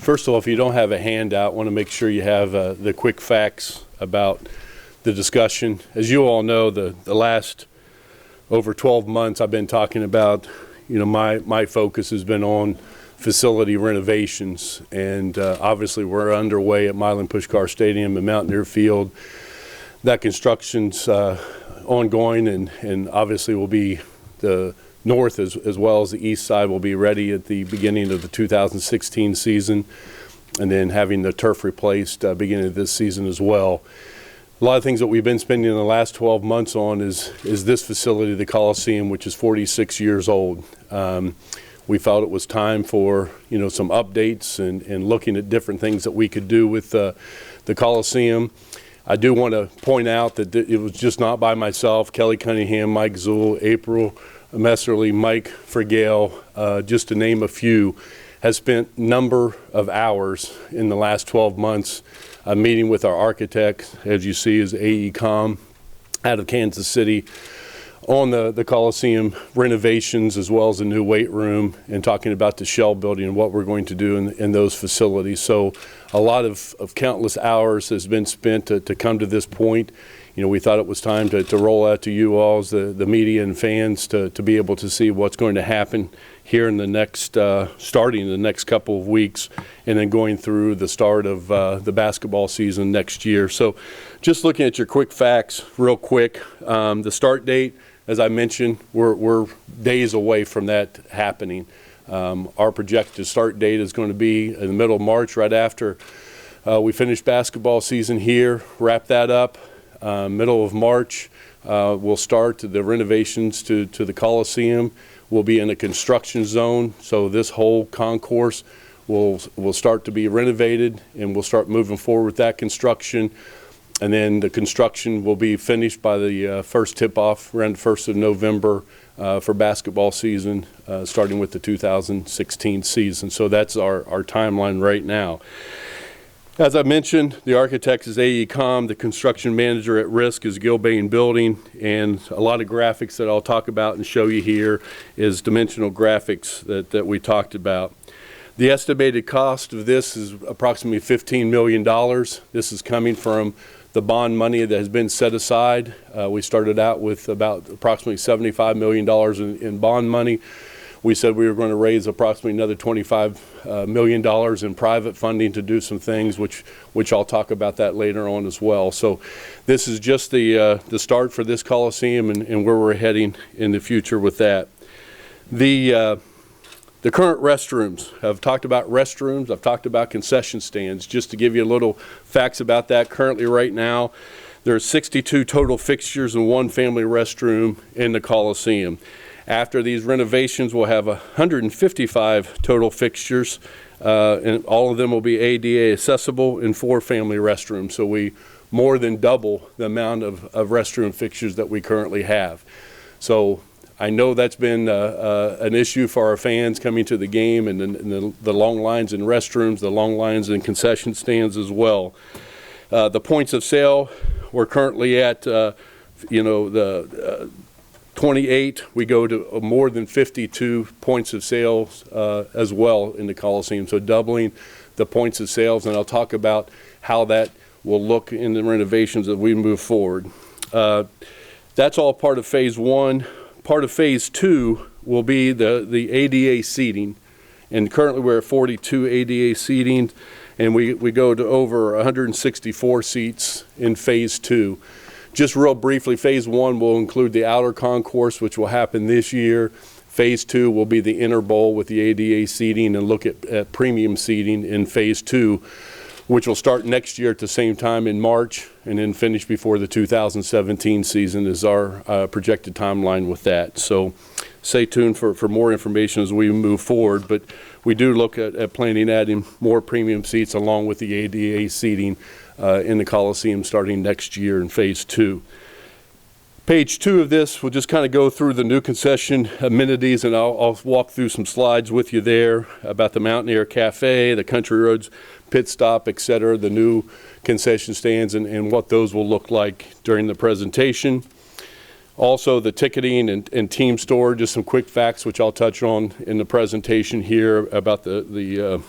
First of all, if you don't have a handout, I want to make sure you have the quick facts about the discussion. As you all know, the last over 12 months I've been talking about, my focus has been on facility renovations, and obviously we're underway at Milan Puskar Stadium and Mountaineer Field. That construction's ongoing, and obviously will be the north as well as the east side will be ready at the beginning of the 2016 season, and then having the turf replaced beginning of this season as well. A lot of things that we've been spending the last 12 months on is this facility, the Coliseum, which is 46 years old. We felt it was time for some updates and looking at different things that we could do with the Coliseum. I do want to point out that it was just not by myself. Kelly Cunningham, Mike Zuhl, April Messerly, Mike Fergale, just to name a few, has spent number of hours in the last 12 months meeting with our architects, as you see is AECom out of Kansas City, on the Coliseum renovations as well as the new weight room, and talking about the shell building and what we're going to do in those facilities. So a lot of countless hours has been spent to come to this point. We thought it was time to roll out to you all as the media and fans to be able to see what's going to happen here in the next, starting in the next couple of weeks, and then going through the start of the basketball season next year. So just looking at your quick facts real quick, the start date, as I mentioned, we're days away from that happening. Our projected start date is going to be in the middle of March, right after we finish basketball season here, wrap that up. Middle of March, we'll start the renovations to the Coliseum. We'll be in a construction zone, so this whole concourse will start to be renovated, and we'll start moving forward with that construction. And then the construction will be finished by the first tip-off around the 1st of November for basketball season, starting with the 2016 season. So that's our timeline right now. As I mentioned, the architect is AECom, the construction manager at risk is Gilbane Building, and a lot of graphics that I'll talk about and show you here is dimensional graphics that we talked about. The estimated cost of this is approximately $15 million. This is coming from the bond money that has been set aside. We started out with about approximately $75 million in bond money. We said we were going to raise approximately another $25 million in private funding to do some things, which I'll talk about that later on as well. So this is just the start for this Coliseum and where we're heading in the future with that. The current restrooms, I've talked about restrooms, I've talked about concession stands. Just to give you a little facts about that, currently right now, there are 62 total fixtures and one family restroom in the Coliseum. After these renovations, we'll have 155 total fixtures, and all of them will be ADA accessible and 4 family restrooms. So we more than double the amount of restroom fixtures that we currently have. So I know that's been an issue for our fans coming to the game, and the long lines in restrooms, the long lines in concession stands as well. The points of sale, we're currently at, the 28. We go to more than 52 points of sales as well in the Coliseum, so doubling the points of sales, and I'll talk about how that will look in the renovations as we move forward. That's all part of phase 1. Part of phase 2 will be the ADA seating, and currently we're at 42 ADA seating, and we go to over 164 seats in phase 2. Just real briefly, phase 1 will include the outer concourse, which will happen this year. Phase 2 will be the inner bowl with the ADA seating, and look at premium seating in phase 2, which will start next year at the same time in March, and then finish before the 2017 season is our projected timeline with that. So stay tuned for more information as we move forward, but we do look at planning adding more premium seats along with the ADA seating in the Coliseum starting next year in phase 2. Page 2 of this, we'll just kind of go through the new concession amenities, and I'll walk through some slides with you there about the Mountaineer Cafe, the Country Roads Pit Stop, etc., the new concession stands, and what those will look like during the presentation. Also the ticketing and team store, just some quick facts which I'll touch on in the presentation here about the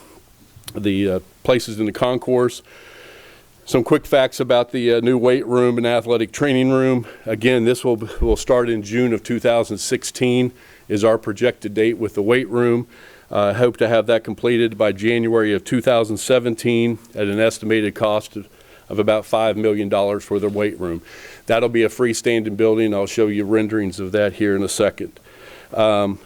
places in the concourse. Some quick facts about the new weight room and athletic training room. Again, this will start in June of 2016 is our projected date with the weight room. I hope to have that completed by January of 2017 at an estimated cost of about $5 million for the weight room. That'll be a freestanding building. I'll show you renderings of that here in a second.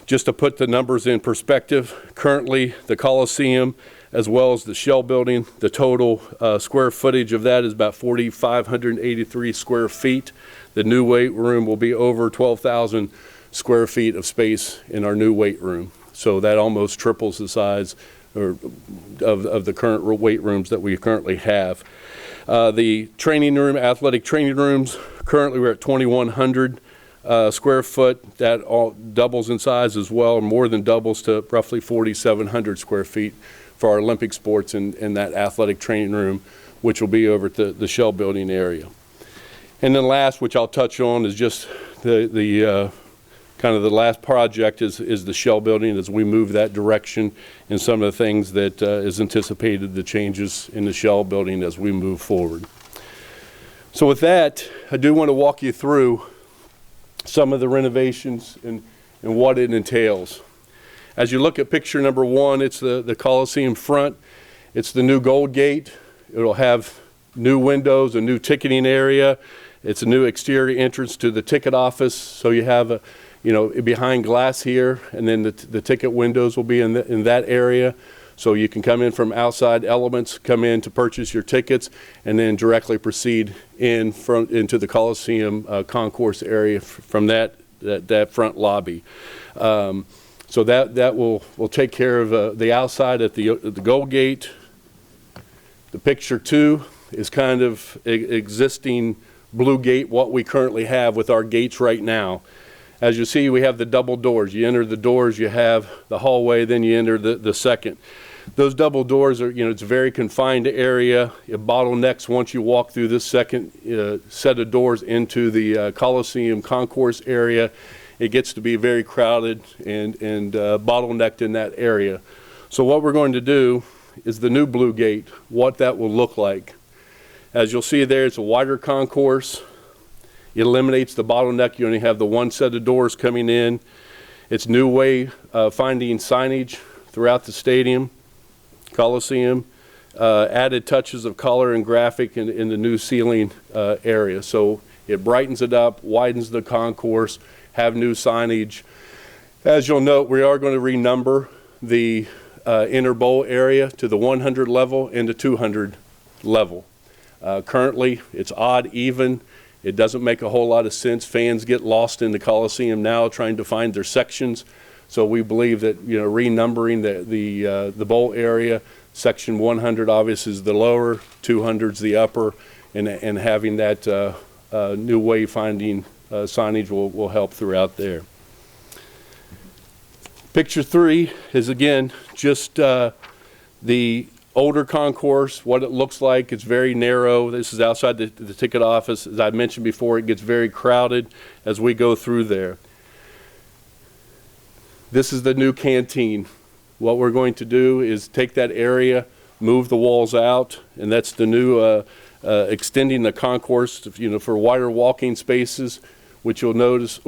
Just to put the numbers in perspective, currently the Coliseum as well as the shell building, the total square footage of that is about 4,583 square feet. The new weight room will be over 12,000 square feet of space in our new weight room. So that almost triples the size of the current weight rooms that we currently have. The training room, athletic training rooms, currently we're at 2,100 square foot. That all doubles in size as well, more than doubles to roughly 4,700 square feet for our Olympic sports in that athletic training room, which will be over at the shell building area. And then last, which I'll touch on, is just the kind of the last project is the shell building as we move that direction, and some of the things that is anticipated, the changes in the shell building as we move forward. So with that, I do want to walk you through some of the renovations and what it entails. As you look at picture number one, it's the Coliseum front. It's the new Gold Gate. It'll have new windows, a new ticketing area. It's a new exterior entrance to the ticket office. So you have behind glass here, and then the ticket windows will be in that area. So you can come in from outside elements, come in to purchase your tickets, and then directly proceed into the Coliseum concourse area from that front lobby. So that will take care of the outside at the Gold Gate. The picture two is kind of existing blue gate, what we currently have with our gates right now. As you see, we have the double doors. You enter the doors, you have the hallway, then you enter the second. Those double doors are, it's a very confined area. It bottlenecks once you walk through this second set of doors into the Coliseum concourse area. It gets to be very crowded and bottlenecked in that area. So what we're going to do is the new blue gate, what that will look like. As you'll see there, it's a wider concourse. It eliminates the bottleneck. You only have the one set of doors coming in. It's new wayfinding signage throughout the stadium, Coliseum. Added touches of color and graphic in the new ceiling area. So it brightens it up, widens the concourse, have new signage. As you'll note, we are going to renumber the inner bowl area to the 100 level and the 200 level. Currently, it's odd, even. It doesn't make a whole lot of sense. Fans get lost in the Coliseum now trying to find their sections. So we believe that renumbering the bowl area, section 100 obviously is the lower, 200 is the upper, and having that new wayfinding signage will help throughout there. Picture three is again just the older concourse, what it looks like. It's very narrow. This is outside the ticket office. As I mentioned before, it gets very crowded as we go through there. This is the new canteen. What we're going to do is take that area, move the walls out, and that's the new extending the concourse for wider walking spaces, which you'll notice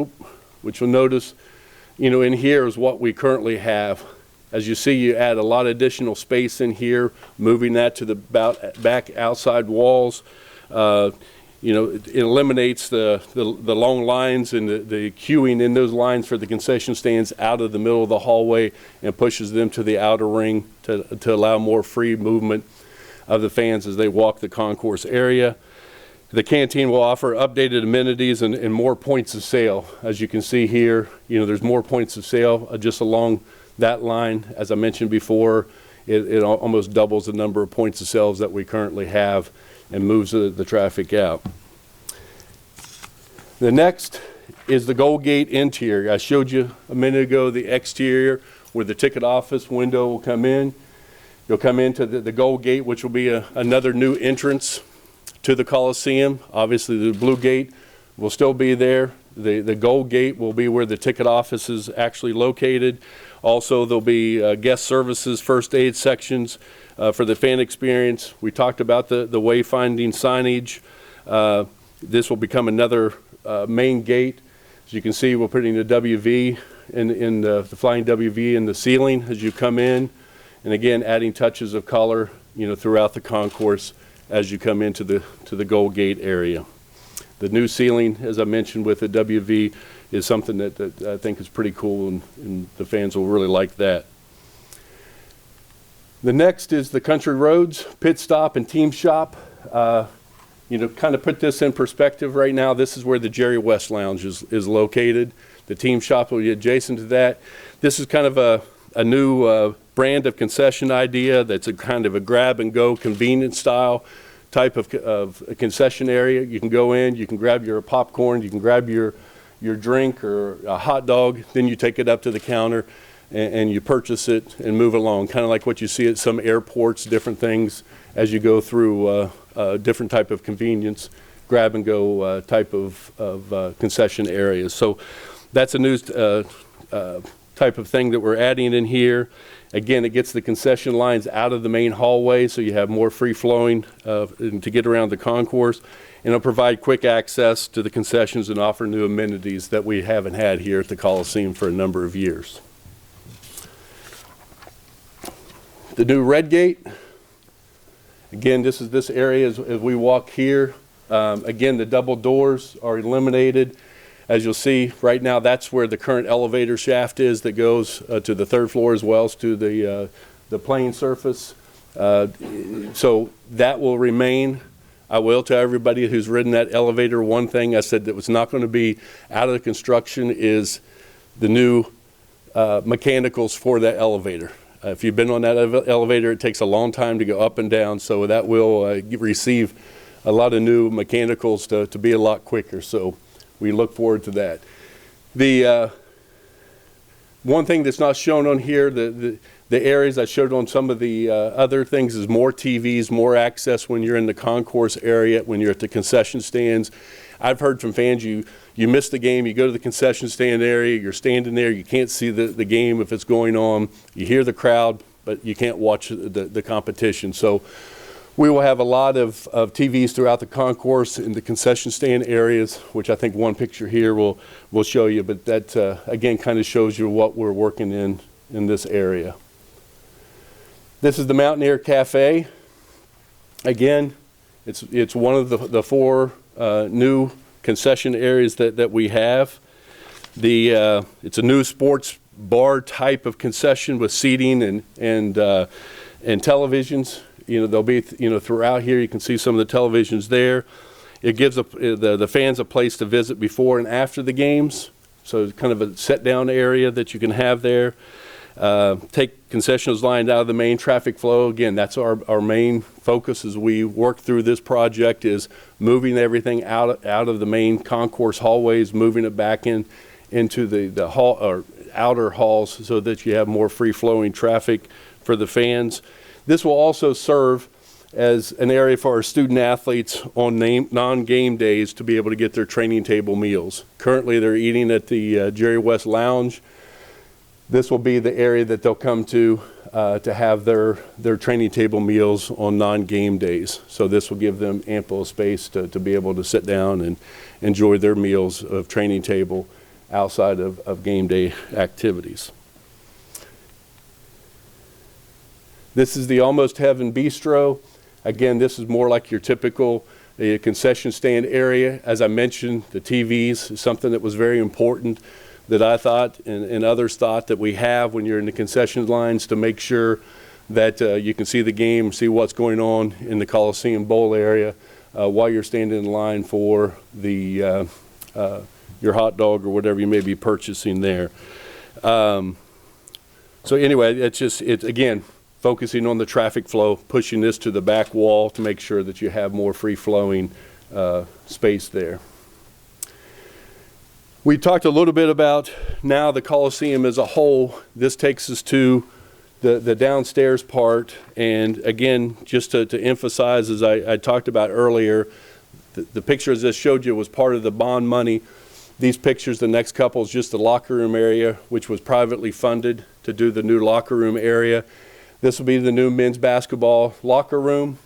in here is what we currently have. As you see, you add a lot of additional space in here, moving that to the back outside walls. It eliminates the long lines and the queuing in those lines for the concession stands out of the middle of the hallway and pushes them to the outer ring to allow more free movement of the fans as they walk the concourse area. The canteen will offer updated amenities and more points of sale. As you can see here, there's more points of sale just along that line. As I mentioned before, it almost doubles the number of points of sales that we currently have and moves the traffic out. The next is the Gold Gate interior. I showed you a minute ago the exterior where the ticket office window will come in. You'll come into the Gold Gate, which will be another new entrance to the Coliseum. Obviously the blue gate will still be there. The Gold Gate will be where the ticket office is actually located. Also, there'll be guest services, first aid sections for the fan experience. We talked about the wayfinding signage. This will become another main gate. As you can see, we're putting the WV in the flying WV in the ceiling as you come in. And again, adding touches of color, throughout the concourse as you come into the Gold Gate area. The new ceiling, as I mentioned with the WV, is something that I think is pretty cool, and the fans will really like that. The next is the Country Roads Pit Stop and Team Shop. Kind of put this in perspective right now, this is where the Jerry West Lounge is located. The Team Shop will be adjacent to that. This is kind of a new brand of concession idea that's a kind of a grab-and-go convenience style type of a concession area. You can go in, you can grab your popcorn, you can grab your drink or a hot dog, then you take it up to the counter and you purchase it and move along, kind of like what you see at some airports, different things as you go through different type of convenience, grab-and-go type of concession areas. So that's a new type of thing that we're adding in here. Again, it gets the concession lines out of the main hallway, so you have more free-flowing to get around the concourse. And it'll provide quick access to the concessions and offer new amenities that we haven't had here at the Coliseum for a number of years. The new Red Gate. Again, this is this area as we walk here. Again, the double doors are eliminated. As you'll see right now, that's where the current elevator shaft is that goes to the third floor as well as to the plane surface. So that will remain. I will tell everybody who's ridden that elevator, one thing I said that was not going to be out of the construction is the new mechanicals for that elevator. If you've been on that elevator, it takes a long time to go up and down, so that will receive a lot of new mechanicals to be a lot quicker. So we look forward to that. The one thing that's not shown on here, the areas I showed on some of the other things, is more TVs, more access when you're in the concourse area, when you're at the concession stands. I've heard from fans, you miss the game, you go to the concession stand area, you're standing there, you can't see the game if it's going on, you hear the crowd, but you can't watch the competition. So we will have a lot of TVs throughout the concourse in the concession stand areas, which I think one picture here will show you, but that again kind of shows you what we're working in this area. This is the Mountaineer Cafe. Again, it's one of the four new concession areas that we have. It's a new sports bar type of concession with seating and televisions. They'll be throughout here. You can see some of the televisions there. It gives the fans a place to visit before and after the games. So it's kind of a set down area that you can have there. Take concessions lined out of the main traffic flow. Again, that's our main focus as we work through this project, is moving everything out of the main concourse hallways, moving it back into the hall or outer halls so that you have more free flowing traffic for the fans. This will also serve as an area for our student athletes on non-game days to be able to get their training table meals. Currently they're eating at the Jerry West Lounge. This will be the area that they'll come to have their training table meals on non-game days. So this will give them ample space to be able to sit down and enjoy their meals of training table outside of game day activities. This is the Almost Heaven Bistro. Again, this is more like your typical concession stand area. As I mentioned, the TVs is something that was very important, that I thought and others thought that we have when you're in the concession lines, to make sure that you can see the game, see what's going on in the Coliseum Bowl area while you're standing in line for your hot dog or whatever you may be purchasing there. So anyway, it's again, focusing on the traffic flow, pushing this to the back wall to make sure that you have more free-flowing space there. We talked a little bit about now the Coliseum as a whole. This takes us to the downstairs part, and again, just to emphasize, as I talked about earlier, the picture as this showed you was part of the bond money. These pictures, the next couple is just the locker room area, which was privately funded to do the new locker room area. This will be the new men's basketball locker room.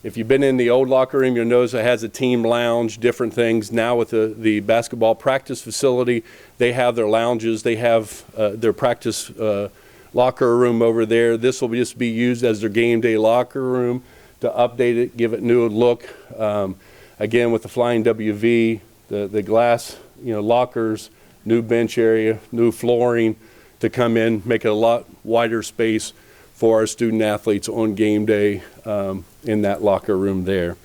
If you've been in the old locker room, you'll notice it has a team lounge, different things. Now with the basketball practice facility, they have their lounges. They have their practice locker room over there. This will just be used as their game day locker room to update it, give it new look. Again, with the Flying WV, the glass, lockers, new bench area, new flooring to come in, make it a lot wider space for our student athletes on game day in that locker room there.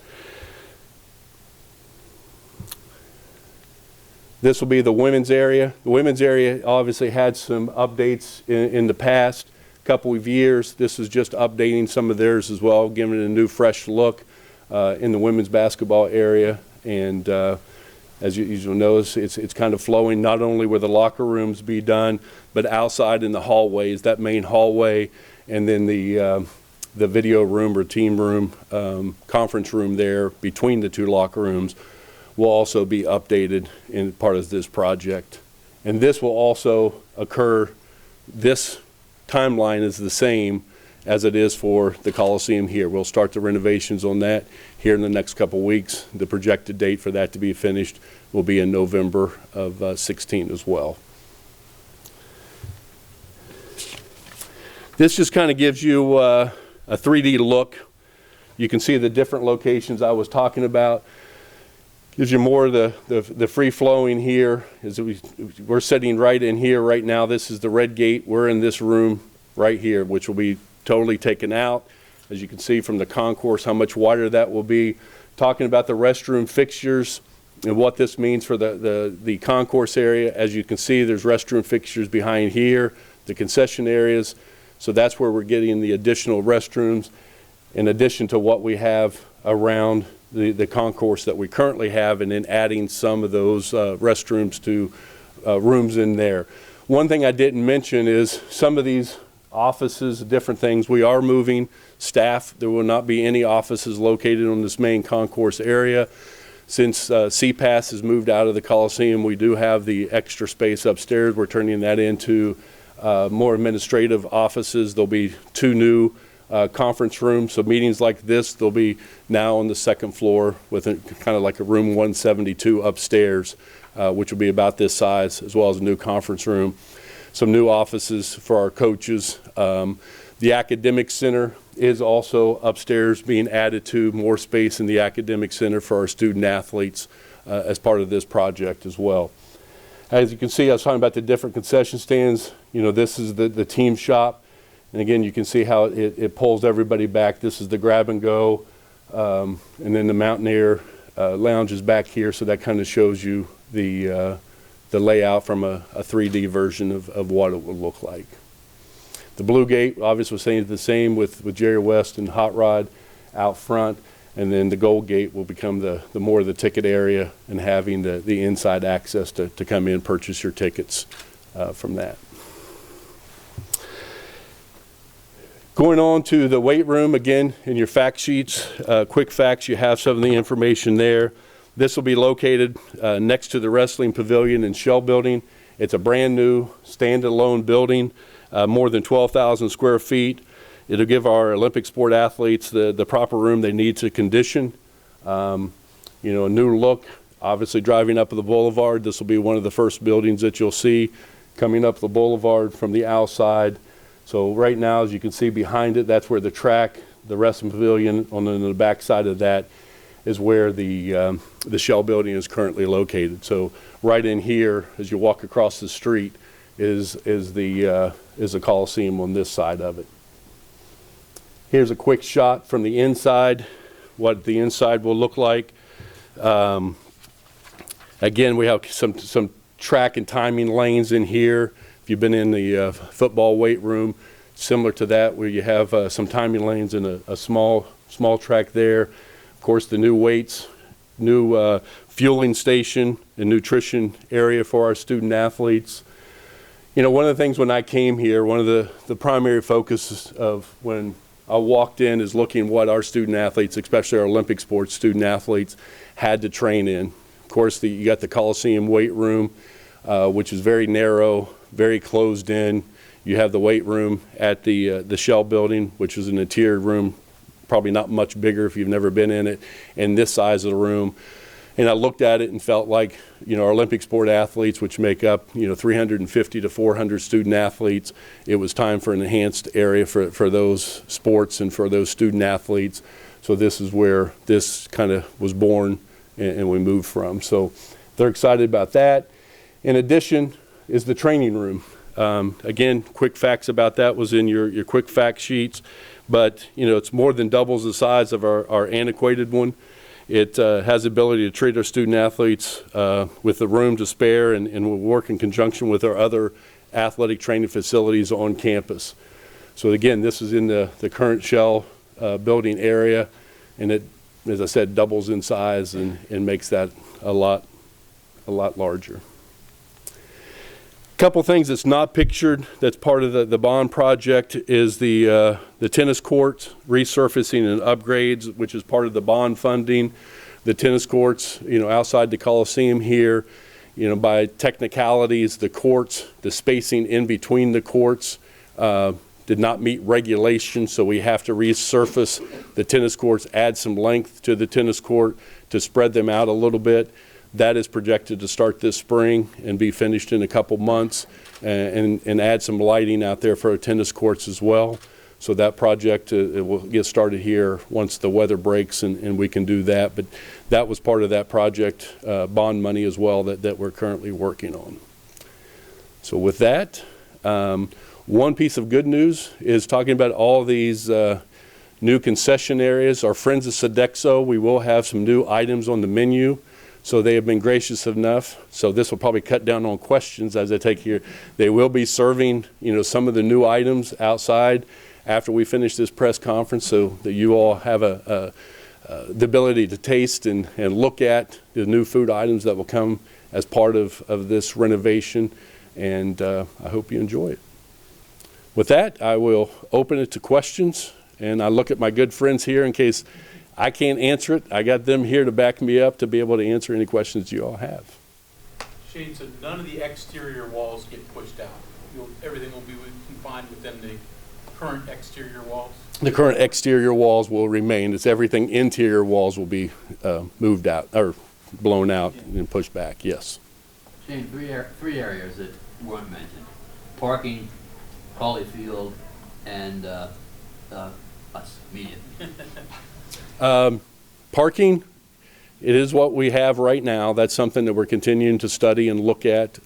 This will be the women's area. The women's area obviously had some updates in the past couple of years. This is just updating some of theirs as well, giving it a new fresh look in the women's basketball area. And as you'll notice, it's kind of flowing not only where the locker rooms be done, but outside in the hallways, that main hallway, and then the video room or team room, conference room there between the two locker rooms will also be updated in part of this project. And this will also occur, this timeline is the same as it is for the Coliseum here. We'll start the renovations on that here in the next couple of weeks. The projected date for that to be finished will be in November of 16 as well. This just kind of gives you a 3D look. You can see the different locations I was talking about. Gives you more of the free flowing here. We're sitting right in here right now. This is the red gate. We're in this room right here, which will be totally taken out. As you can see from the concourse, how much wider that will be. Talking about the restroom fixtures and what this means for the concourse area. As you can see, there's restroom fixtures behind here, the concession areas. So that's where we're getting the additional restrooms in addition to what we have around the concourse that we currently have, and then adding some of those restrooms to rooms in there. One thing I didn't mention is some of these offices, different things, we are moving staff. There will not be any offices located on this main concourse area. Since CPAS has moved out of the Coliseum, we do have the extra space upstairs. We're turning that into more administrative offices. There'll be 2 new conference rooms, so meetings like this, they'll be now on the 2nd floor with kind of like a room 172 upstairs, which will be about this size, as well as a new conference room. Some new offices for our coaches. The academic center is also upstairs being added to, more space in the academic center for our student athletes as part of this project as well. As you can see, I was talking about the different concession stands. This is the team shop. And again, you can see how it pulls everybody back. This is the grab and go. And then the Mountaineer lounge is back here. So that kind of shows you the layout from a 3D version of what it would look like. The blue gate, obviously, was saying the same with Jerry West and Hot Rod out front. And then the gold gate will become the more of the ticket area, and having the inside access to come in, purchase your tickets from that. Going on to the weight room, again, in your fact sheets, quick facts, you have some of the information there. This will be located next to the wrestling pavilion and shell building. It's a brand new standalone building, more than 12,000 square feet. It'll give our Olympic sport athletes the proper room they need to condition. A new look. Obviously, driving up the boulevard, this will be one of the first buildings that you'll see coming up the boulevard from the outside. So right now, as you can see behind it, that's where the track, the wrestling pavilion, on the back side of that is where the shell building is currently located. So right in here, as you walk across the street, is the Coliseum on this side of it. Here's a quick shot from the inside, what the inside will look like. Again, we have some track and timing lanes in here. If you've been in the football weight room, similar to that, where you have some timing lanes and a small track there. Of course, the new weights, new fueling station and nutrition area for our student athletes. One of the things when I came here, one of the primary focuses of when I walked in is looking what our student athletes, especially our Olympic sports student athletes, had to train in. course, you got the Coliseum weight room, which is very narrow, very closed in. You have the weight room at the Shell building, which is an interior room, probably not much bigger if you've never been in it, and this size of the room. And I looked at it and felt like, our Olympic sport athletes, which make up, 350 to 400 student athletes, it was time for an enhanced area for those sports and for those student athletes. So this is where this kind of was born and we moved from. So they're excited about that. In addition is the training room. Again, quick facts about that was in your quick fact sheets, but it's more than doubles the size of our antiquated one. It has the ability to treat our student athletes with the room to spare, and will work in conjunction with our other athletic training facilities on campus. So again, this is in the current Shell building area, and it, as I said, doubles in size and makes that a lot larger. Couple things that's not pictured that's part of the bond project is the tennis courts resurfacing and upgrades, which is part of the bond funding. The tennis courts, outside the Coliseum here, by technicalities, the courts, the spacing in between the courts did not meet regulations, so we have to resurface the tennis courts, add some length to the tennis court to spread them out a little bit. That is projected to start this spring and be finished in a couple months, and add some lighting out there for our tennis courts as well. So that project it will get started here once the weather breaks and we can do that. But that was part of that project, bond money as well, that we're currently working on. So with that, one piece of good news is talking about all these new concession areas. Our friends at Sodexo, we will have some new items on the menu. So they have been gracious enough. So this will probably cut down on questions as I take here. They will be serving, some of the new items outside after we finish this press conference, so that you all have the ability to taste and look at the new food items that will come as part of this renovation. And I hope you enjoy it. With that, I will open it to questions. And I look at my good friends here in case I can't answer it. I got them here to back me up to be able to answer any questions you all have. Shane, so none of the exterior walls get pushed out. Everything will be confined within the current exterior walls? The current exterior walls will remain. It's everything interior walls will be moved out or blown out and pushed back, yes. Shane, three areas that weren't mentioned. Parking, Holly Field, and us, media. Parking, it is what we have right now. That's something that we're continuing to study and look at.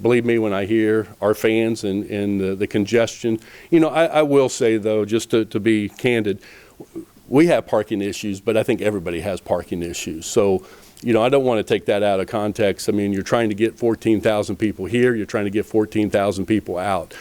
Believe me, when I hear our fans and the congestion, I will say though, just to be candid, we have parking issues, but I think everybody has parking issues. So, I don't want to take that out of context. I mean, you're trying to get 14,000 people here, you're trying to get 14,000 people out.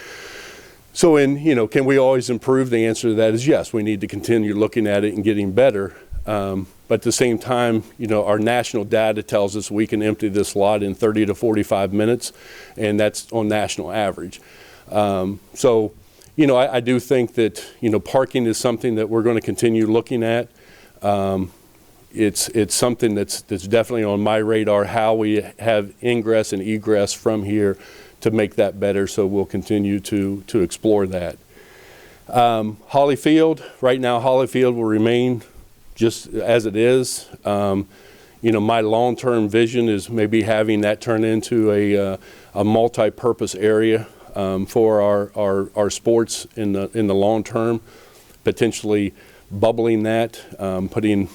So can we always improve? The answer to that is yes, we need to continue looking at it and getting better. But at the same time, our national data tells us we can empty this lot in 30 to 45 minutes, and that's on national average. So, I do think that, parking is something that we're going to continue looking at. It's something that's definitely on my radar, how we have ingress and egress from here to make that better, so we'll continue to explore that. Holly Field, right now Holly Field will remain just as it is. My long-term vision is maybe having that turn into a multi-purpose area for our sports in the long term, potentially bubbling that, putting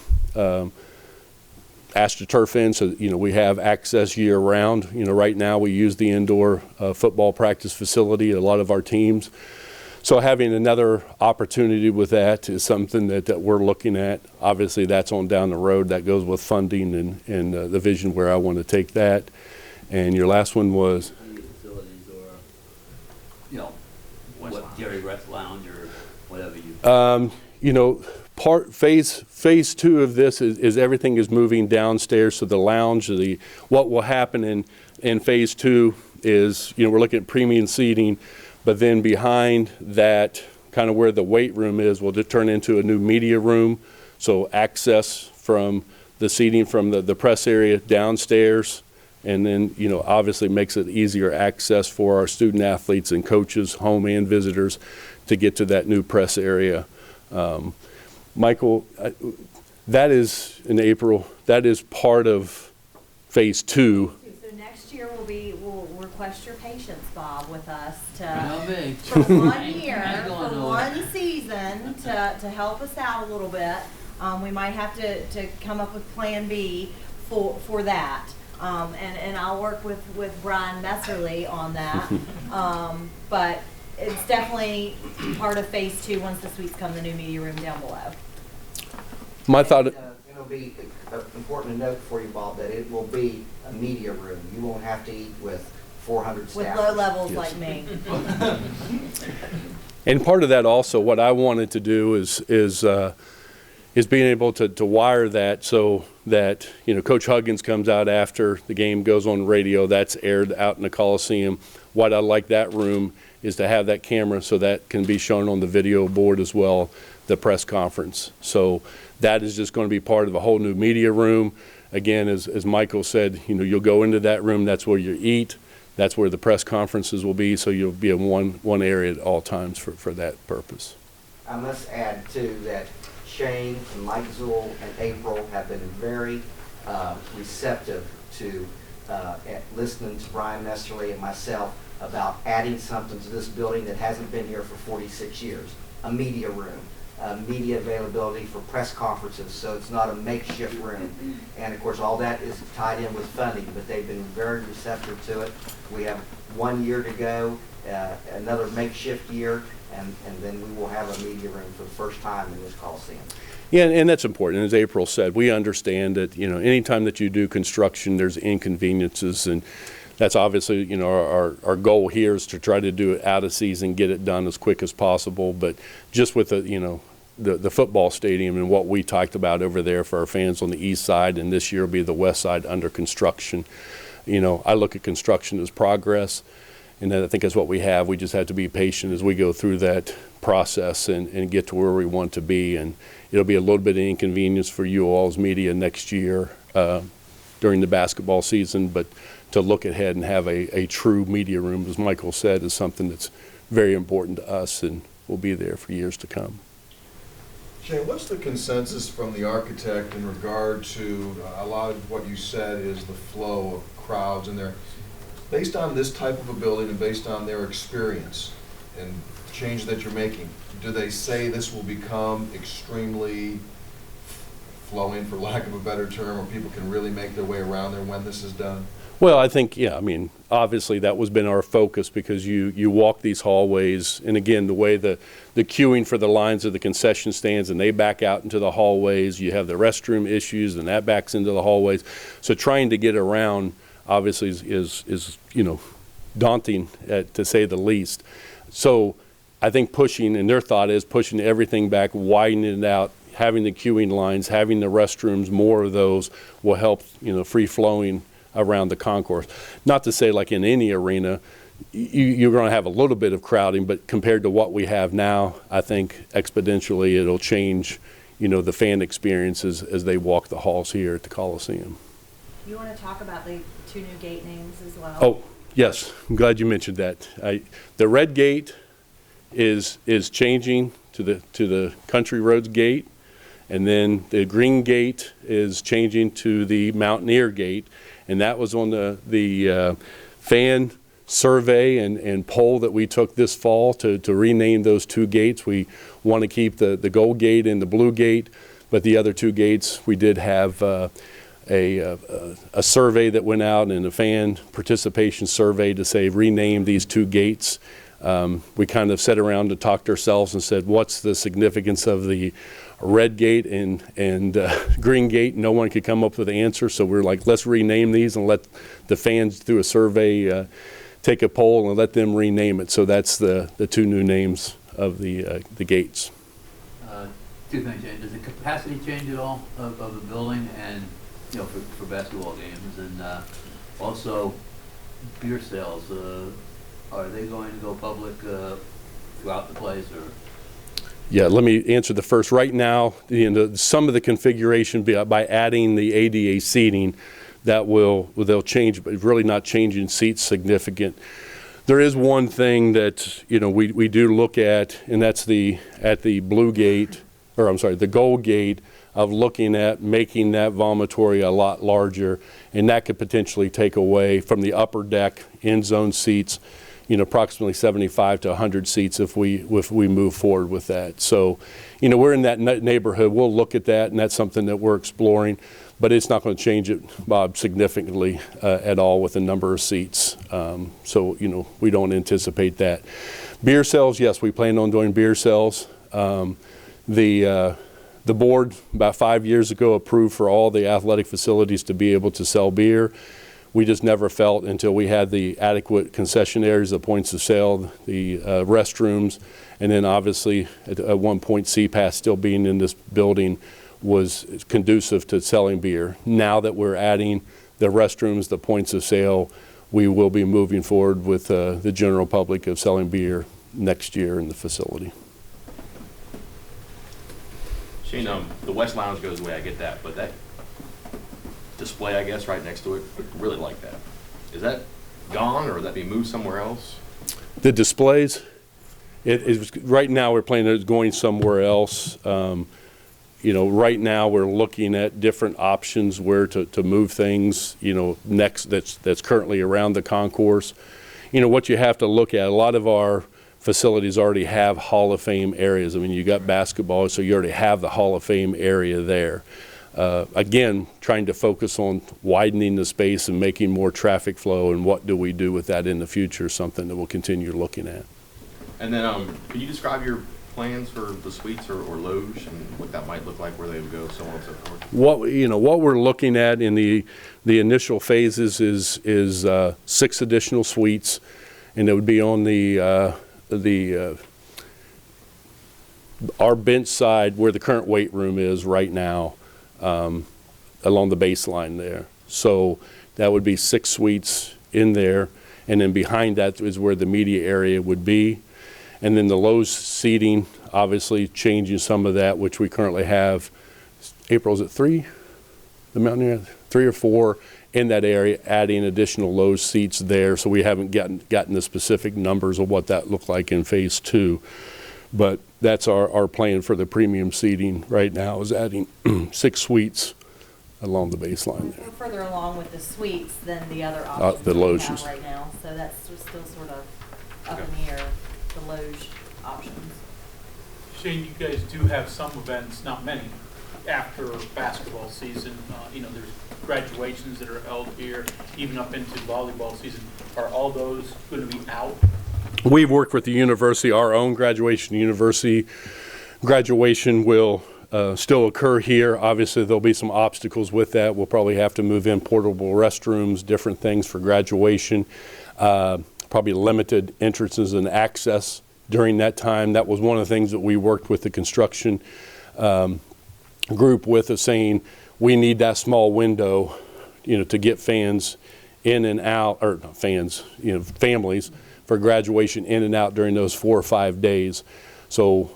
AstroTurf in, so we have access year round. Right now we use the indoor football practice facility at a lot of our teams. So having another opportunity with that is something that we're looking at. Obviously that's on down the road. That goes with funding and the vision where I want to take that. And your last one was? Facilities or, what Jerry Rest Lounge or whatever you. Phase two of this is everything is moving downstairs. So the lounge, what will happen in phase two is, we're looking at premium seating, but then behind that, kind of where the weight room is, will just turn into a new media room. So access from the seating from the press area downstairs, and then, you know, obviously makes it easier access for our student athletes and coaches, home and visitors, to get to that new press area. Michael, that is in April, that is part of phase 2. So next year we'll request your patience, Bob, with us For for 1 year, for 1 season, to help us out a little bit. We might have to come up with Plan B for that. And I'll work with Brian Messerly on that. But it's definitely part of phase 2 once the suites come, the new media room down below. My thought. It'll be important to note for you, Bob, that it will be a media room. You won't have to eat with 400 staff. With low levels Yes. like me. And part of that also, what I wanted to do is being able to wire that so that, you know, Coach Huggins comes out after the game goes on radio, that's aired out in the Coliseum. What I like that room is to have that camera so that can be shown on the video board as well, the press conference. So that is just going to be part of a whole new media room. Again, as Michael said, you know, you'll go into that room, that's where you eat, that's where the press conferences will be, so you'll be in one area at all times for that purpose. I must add, too, that Shane and Mike Zool and April have been very receptive to listening to Brian Messerly and myself about adding something to this building that hasn't been here for 46 years, a media room. Media availability for press conferences, so it's not a makeshift room. And of course, all that is tied in with funding, but they've been very receptive to it. We have 1 year to go, another makeshift year, and then we will have a media room for the first time in this Coliseum. Yeah, and that's important. As April said, we understand that, you know, anytime that you do construction, there's inconveniences, and that's obviously, you know, our goal here is to try to do it out of season, get it done as quick as possible. But just with the, you know, the football stadium and what we talked about over there for our fans on the east side, and this year will be the west side under construction. You know, I look at construction as progress, and I think that's what we have. We just have to be patient as we go through that process and get to where we want to be. And it'll be a little bit of inconvenience for you all as media next year during the basketball season, but to look ahead and have a true media room, as Michael said, is something that's very important to us and will be there for years to come. Shane, what's the consensus from the architect in regard to a lot of what you said is the flow of crowds in there? Based on this type of a building and based on their experience and change that you're making, do they say this will become extremely flowing, for lack of a better term, or people can really make their way around there when this is done? Well, I think, yeah, I mean, obviously that was been our focus, because you walk these hallways, and again, the way the queuing for the lines of the concession stands, and they back out into the hallways, you have the restroom issues, and that backs into the hallways. So trying to get around, obviously, is you know, daunting, to say the least. So I think pushing, and their thought is pushing everything back, widening it out, having the queuing lines, having the restrooms, more of those will help, you know, free-flowing around the concourse. Not to say like in any arena, you're going to have a little bit of crowding, but compared to what we have now, I think exponentially it'll change, you know, the fan experiences as they walk the halls here at the Coliseum. You want to talk about the 2 new gate names as well? Oh, yes, I'm glad you mentioned that. The red gate is changing to the Country Roads gate, and then the green gate is changing to the Mountaineer gate. And that was on the fan survey and poll that we took this fall to rename those 2 gates. We want to keep the gold gate and the blue gate, but the other 2 gates, we did have a survey that went out, and a fan participation survey to say rename these 2 gates. We kind of sat around and talked to ourselves and said, what's the significance of the red gate and green gate? No one could come up with an answer, so we're like, let's rename these and let the fans through a survey take a poll and let them rename it. So that's the 2 new names of the gates. 2 things, Jane. Does the capacity change at all of the building, and, you know, for basketball games? And also beer sales, are they going to go public throughout the place, or? Yeah, let me answer the first. Right now, some of the configuration by adding the ADA seating, they'll change, but really not changing seats significant. There is one thing that we do look at, and that's at the blue gate, or I'm sorry, the gold gate, of looking at making that vomitory a lot larger, and that could potentially take away from the upper deck end zone seats, approximately 75 to 100 seats if we move forward with that. So, we're in that neighborhood. We'll look at that, and that's something that we're exploring, but it's not going to change it, Bob, significantly at all with the number of seats. So, we don't anticipate that. Beer sales, yes, we plan on doing beer sales. The board about 5 years ago approved for all the athletic facilities to be able to sell beer. We just never felt until we had the adequate concession areas, the points of sale, the restrooms, and then obviously at one point CPAS still being in this building was conducive to selling beer. Now that we're adding the restrooms, the points of sale, we will be moving forward with the general public of selling beer next year in the facility. Shane, the West Lounge goes away, I get that, but that display, I guess, right next to it, I really like that. Is that gone, or would that be moved somewhere else? The displays, it is right now we're planning on going somewhere else. Right now we're looking at different options where to move things, next that's currently around the concourse. What you have to look at, a lot of our facilities already have Hall of Fame areas. I mean, you got basketball, so you already have the Hall of Fame area there. Again, trying to focus on widening the space and making more traffic flow, and what do we do with that in the future, something that we'll continue looking at. And then can you describe your plans for the suites or loge and what that might look like, where they would go, so on and so forth? What we're looking at in the initial phases is 6 additional suites, and it would be on our bench side where the current weight room is right now, along the baseline there. So that would be 6 suites in there, and then behind that is where the media area would be. And then the loge seating, obviously changing some of that, which we currently have. April, is it 3? The Mountaineer, 3 or 4 in that area, adding additional loge seats there. So we haven't gotten the specific numbers of what that looked like in phase 2. But that's our plan for the premium seating right now, is adding 6 suites along the baseline there. We're further along with the suites than the other options The that we loges. have right now. So that's just still sort of up in the air, the loge options. Shane, you guys do have some events, not many, after basketball season. There's graduations that are held here, even up into volleyball season. Are all those going to be out? We've worked with the university, our own graduation university. Graduation will still occur here. Obviously, there'll be some obstacles with that. We'll probably have to move in portable restrooms, different things for graduation. Probably limited entrances and access during that time. That was one of the things that we worked with the construction group with, of saying we need that small window, to get fans in and out, or not fans, families for graduation in and out during those 4 or 5 days. So,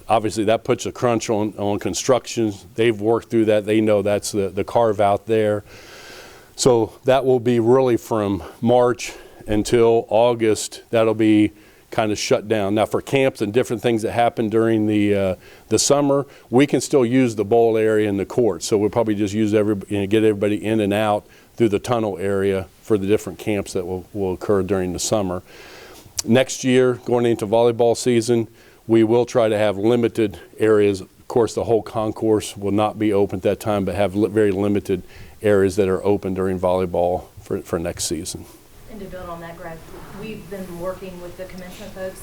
obviously that puts a crunch on construction. They've worked through that. They know that's the carve out there. So that will be really from March until August. That'll be kind of shut down. Now for camps and different things that happen during the summer, we can still use the bowl area in the court. So we'll probably just use get everybody in and out through the tunnel area for the different camps that will occur during the summer. Next year, going into volleyball season, we will try to have limited areas. Of course, the whole concourse will not be open at that time, but have very limited areas that are open during volleyball for next season. And to build on that, Greg, we've been working with the commencement folks,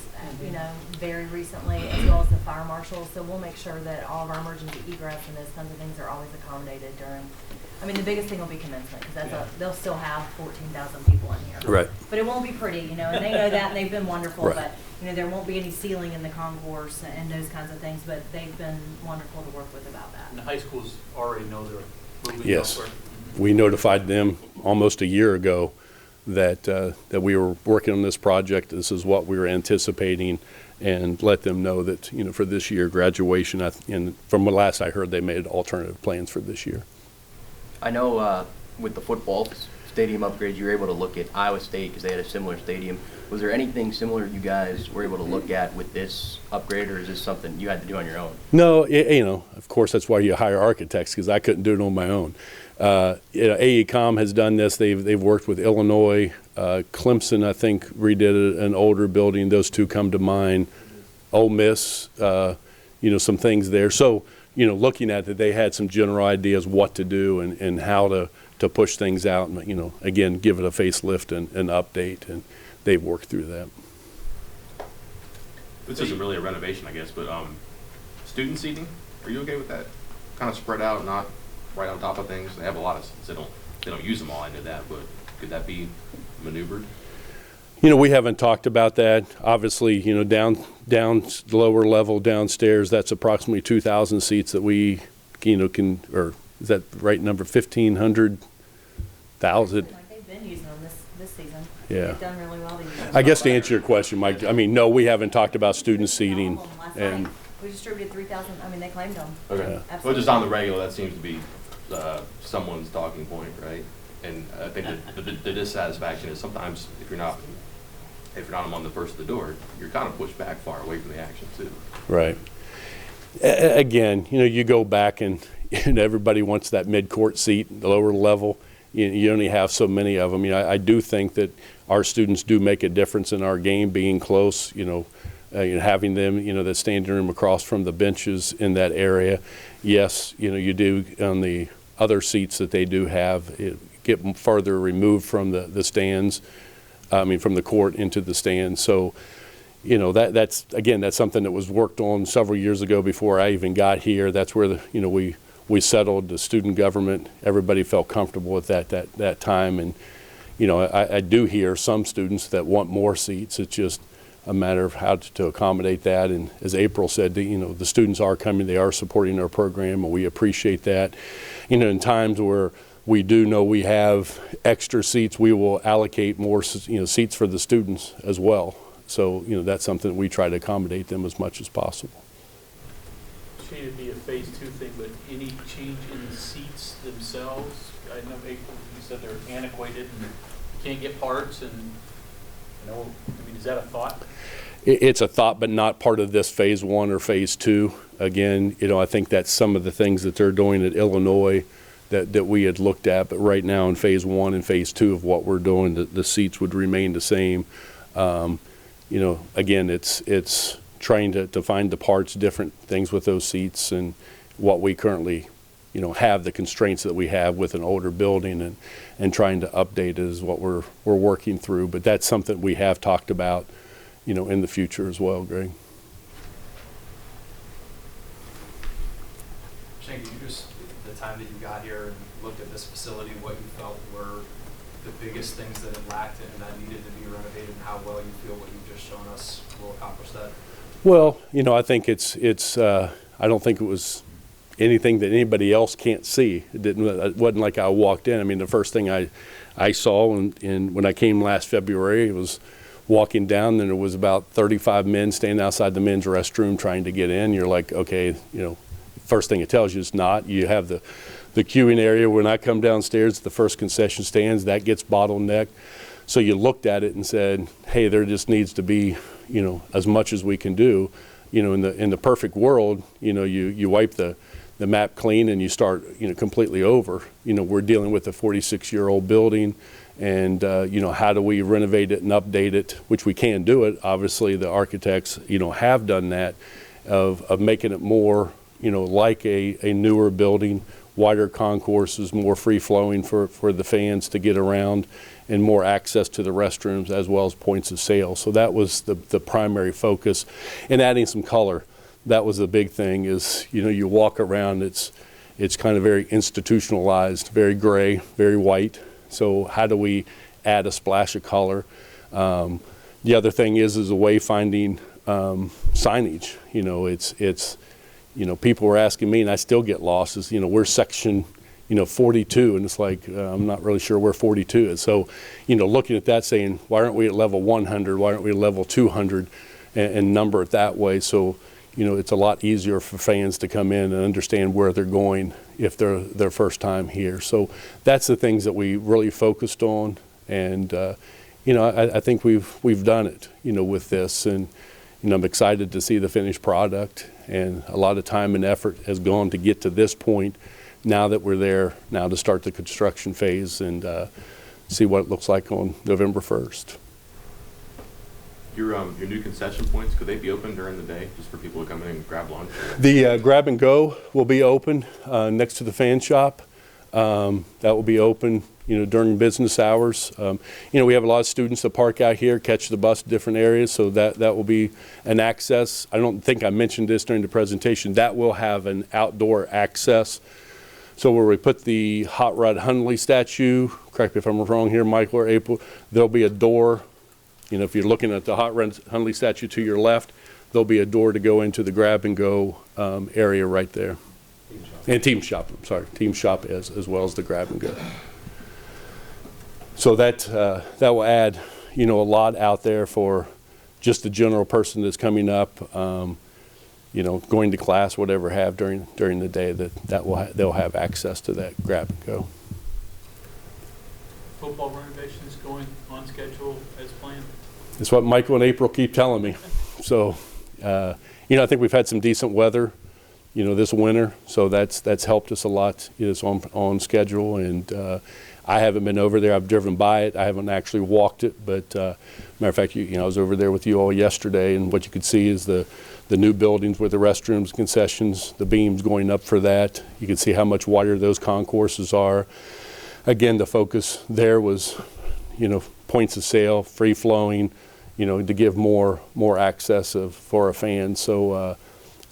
very recently, as well as the fire marshal. So we'll make sure that all of our emergency egress and those kinds of things are always accommodated during. The biggest thing will be commencement, because they'll still have 14,000 people in here. Right. But it won't be pretty, and they know that, and they've been wonderful. Right. But there won't be any ceiling in the concourse and those kinds of things. But they've been wonderful to work with about that. And the high schools already know they're moving Yes. elsewhere. We notified them almost a year ago that that we were working on this project. This is what we were anticipating, and let them know that, you know, for this year graduation, and from the last I heard, they made alternative plans for this year. I know with the football stadium upgrades, you were able to look at Iowa State because they had a similar stadium. Was there anything similar you guys were able to look at with this upgrade, or is this something you had to do on your own? No, you know, of course, that's why you hire architects, because I couldn't do it on my own. You know, AECOM has done this. They've worked with Illinois. Clemson, I think, redid an older building. Those two come to mind. Ole Miss, you know, some things there. So, you know, looking at it, they had some general ideas what to do and how to push things out, and, you know, again, give it a facelift and update, and they've worked through that. This isn't really a renovation, I guess, but student seating, are you okay with that? Kind of spread out, not right on top of things. They have a lot of seats. They don't use them all. I know that, but could that be maneuvered? You know, we haven't talked about that. Obviously, you know, down lower level downstairs, that's approximately 2,000 seats that we, you know, can, or is that the right number? 1,500, 1,000. Like they've been using them this season. Yeah. They've done really well. I guess to answer your question, Mike, I mean, no, we haven't talked about student seating, and We distributed 3,000, I mean, they claimed them. Okay. Well, just on the regular, that seems to be someone's talking point, right? And I think that the dissatisfaction is sometimes if you're not among the first of the door, you're kind of pushed back far away from the action too. right. Again, you know, you go back and everybody wants that mid-court seat, the lower level. You only have so many of them. You know, I do think that our students do make a difference in our game, being close, you know, having them, you know, that standing room across from the benches in that area. Yes, you know, you do on the other seats that they do have, get further removed from the stands, I mean, from the court into the stands. So, you know, that's something that was worked on several years ago before I even got here. That's where you know, we settled the student government. Everybody felt comfortable with that time. And, you know, I do hear some students that want more seats. It's just a matter of how to accommodate that. And as April said, you know, the students are coming, they are supporting our program, and we appreciate that. You know, in times where we do know we have extra seats, we will allocate more, you know, seats for the students as well. So, you know, that's something we try to accommodate them as much as possible. Shane, it'd be a phase 2 thing, but any change in the seats themselves? I know April, you said they're antiquated and you can't get parts, and, you know, I mean, is that a thought? It's a thought, but not part of this phase 1 or phase 2. Again, you know, I think that's some of the things that they're doing at Illinois that we had looked at, but right now in phase 1 and phase 2 of what we're doing, the seats would remain the same. You know, again, it's trying to find the parts, different things with those seats, and what we currently, you know, have, the constraints that we have with an older building, and trying to update it is what we're working through. But that's something we have talked about, you know, in the future as well, Greg. Shane, can you just, the time that you got here and looked at this facility, what you felt were the biggest things that it lacked and that needed to be renovated, and how well you feel what you've just shown us will accomplish that? Well, you know, I think it's I don't think it was anything that anybody else can't see. It wasn't like I walked in. I mean, the first thing I saw when I came last February was walking down, and there was about 35 men standing outside the men's restroom trying to get in. You're like, okay, you know, first thing it tells you is not. You have the queuing area. When I come downstairs, the first concession stands, that gets bottlenecked. So you looked at it and said, hey, there just needs to be, you know, as much as we can do. You know, in the perfect world, you know, you wipe the map clean and you start, you know, completely over. You know, we're dealing with a 46-year-old building, and you know, how do we renovate it and update it, which we can do it. Obviously, the architects, you know, have done that, of making it more, you know, like a newer building, wider concourses, more free-flowing for the fans to get around, and more access to the restrooms as well as points of sale. So that was the primary focus. And adding some color, that was the big thing. Is, you know, you walk around, it's kind of very institutionalized, very gray, very white. So how do we add a splash of color? The other thing is a wayfinding signage. You know, it's you know, people were asking me, and I still get lost, is, you know, we're section, 42, and it's like, I'm not really sure where 42 is. So, looking at that, saying, why aren't we at level 100? Why aren't we at level 200 and number it that way? So, it's a lot easier for fans to come in and understand where they're going if they're their first time here. So that's the things that we really focused on. And, I think we've done it, with this. And, I'm excited to see the finished product. And a lot of time and effort has gone to get to this point. Now that we're there, now to start the construction phase and see what it looks like on November 1st. Your new concession points, could they be open during the day, just for people to come in and grab lunch? The grab and go will be open next to the fan shop. That will be open, during business hours. We have a lot of students that park out here, catch the bus to different areas, so that will be an access. I don't think I mentioned this during the presentation. That will have an outdoor access. So where we put the Hot Rod Hundley statue, correct me if I'm wrong here, Michael or April, there'll be a door. If you're looking at the Hot Rod Hundley statue to your left, there'll be a door to go into the grab and go area right there. And team shop, I'm sorry, team shop as well as the grab and go. So that will add, a lot out there for just the general person that's coming up. Going to class, whatever have during the day, they'll have access to that grab and go. Football renovations going on schedule as planned? It's what Michael and April keep telling me. So, I think we've had some decent weather, this winter. So that's helped us a lot. It's on schedule, and I haven't been over there. I've driven by it. I haven't actually walked it, but matter of fact, I was over there with you all yesterday, and what you could see is the new buildings with the restrooms, concessions, the beams going up for that. You can see how much wider those concourses are. Again, the focus there was, points of sale, free flowing, to give more access for a fan. So,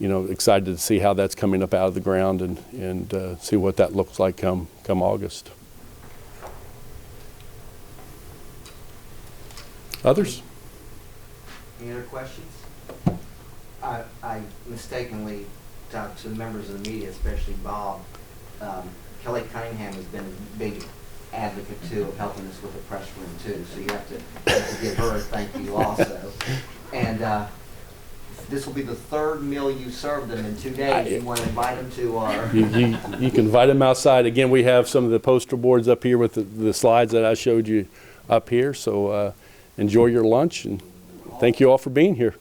excited to see how that's coming up out of the ground and see what that looks like come August. Others? Any other questions? I mistakenly talked to members of the media, especially Bob. Kelly Cunningham has been a big advocate too of helping us with the press room too. So you have to give her a thank you also. And this will be the third meal you served them in 2 days. You want to invite them to our... You can invite them outside. Again, we have some of the poster boards up here with the slides that I showed you up here. So enjoy your lunch, and thank you all for being here.